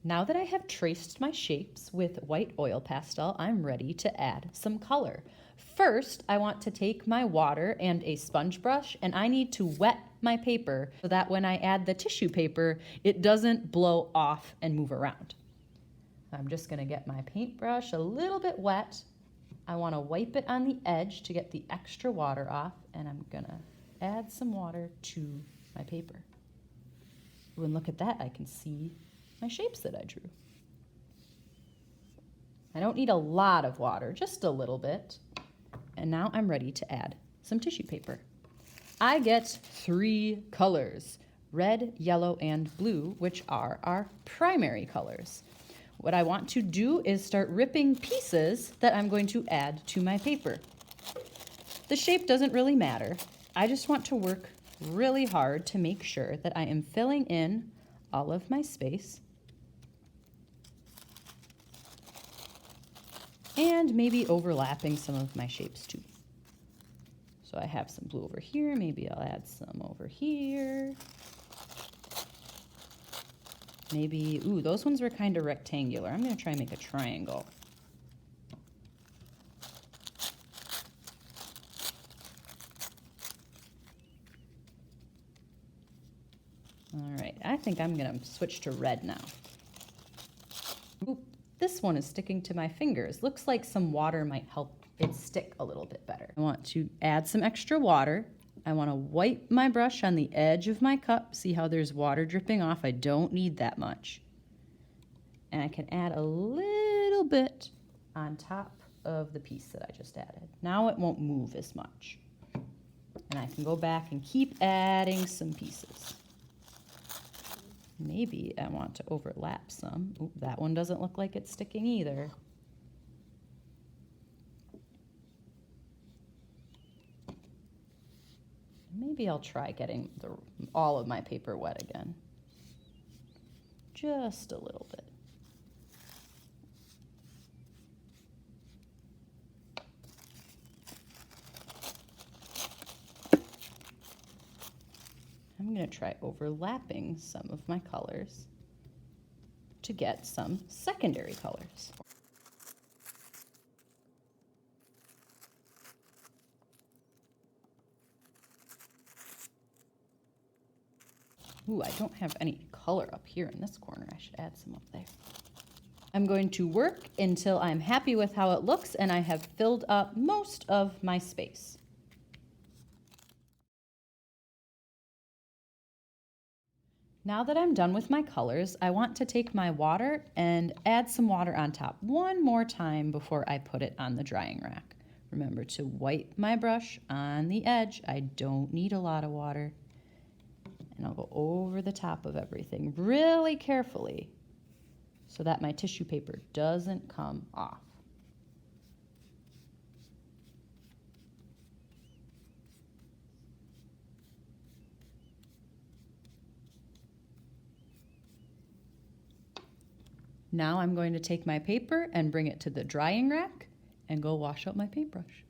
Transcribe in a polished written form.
Now that I have traced my shapes with white oil pastel, I'm ready to add some color. First, I want to take my water and a sponge brush, and I need to wet my paper so that when I add the tissue paper, it doesn't blow off and move around. I'm just gonna get my paintbrush a little bit wet. I wanna wipe it on the edge to get the extra water off, and I'm gonna add some water to my paper. Ooh, and look at that, I can see my shapes that I drew. I don't need a lot of water, just a little bit. And now I'm ready to add some tissue paper. I get 3 colors, red, yellow, and blue, which are our primary colors. What I want to do is start ripping pieces that I'm going to add to my paper. The shape doesn't really matter. I just want to work really hard to make sure that I am filling in all of my space and maybe overlapping some of my shapes too. So I have some blue over here, maybe I'll add some over here. Maybe, ooh, those ones were kind of rectangular. I'm gonna try and make a triangle. All right, I think I'm gonna switch to red now. Oop, this one is sticking to my fingers. Looks like some water might help it stick a little bit better. I want to add some extra water. I want to wipe my brush on the edge of my cup. See how there's water dripping off? I don't need that much. And I can add a little bit on top of the piece that I just added. Now it won't move as much. And I can go back and keep adding some pieces. Maybe I want to overlap some. Ooh, that one doesn't look like it's sticking either. Maybe I'll try getting all of my paper wet again. Just a little bit. I'm going to try overlapping some of my colors to get some secondary colors. Ooh, I don't have any color up here in this corner. I should add some up there. I'm going to work until I'm happy with how it looks and I have filled up most of my space. Now that I'm done with my colors, I want to take my water and add some water on top one more time before I put it on the drying rack. Remember to wipe my brush on the edge. I don't need a lot of water. And I'll go over the top of everything really carefully so that my tissue paper doesn't come off. Now I'm going to take my paper and bring it to the drying rack and go wash out my paintbrush.